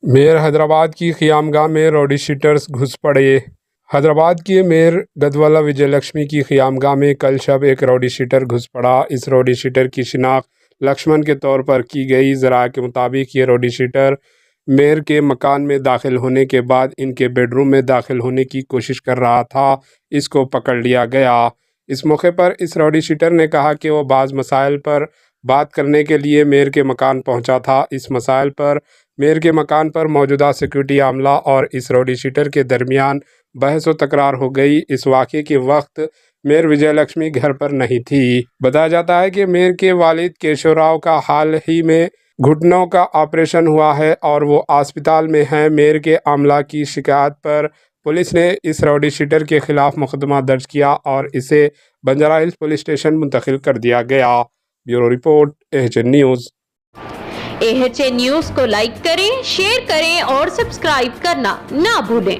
Mayor Hyderabad की क़ियामगाह में rowdy sheeters घुस पड़े। हैदराबाद के मेयर गदवाला विजयलक्ष्मी की क़ियामगाह में कल शब एक रॉडी शीटर घुस पड़ा। इस रॉडी शीटर की शिनाख्त लक्ष्मण के तौर पर की गई। ज़राए के मुताबिक ये रॉडी शीटर मेयर के मकान में दाखिल होने के बाद इनके बेडरूम में दाखिल होने की कोशिश कर रहा था। इसको पकड़ लिया गया। इस मौके पर इस रॉडी शीटर ने कहा कि वो बाज़ मसाइल पर बात करने के लिए मेयर के मकान पहुंचा था। इस मसाइल पर मेयर के मकान पर मौजूदा सिक्योरिटी आमला और इस रॉडी शीटर के दरमियान बहस व तकरार हो गई। इस वाक़े के वक्त मेयर विजयलक्ष्मी घर पर नहीं थी। बताया जाता है कि मेयर के वालिद केशव राव का हाल ही में घुटनों का ऑपरेशन हुआ है और वो अस्पताल में हैं। मेयर के आमला की शिकायत पर पुलिस ने इस रॉडी शीटर के खिलाफ मुकदमा दर्ज किया और इसे बंजारा हिल्स पुलिस स्टेशन मुंतकिल कर दिया गया। Bureau report, AHN news. AHN news को लाइक करें, शेयर करें और सब्सक्राइब करना ना भूलें।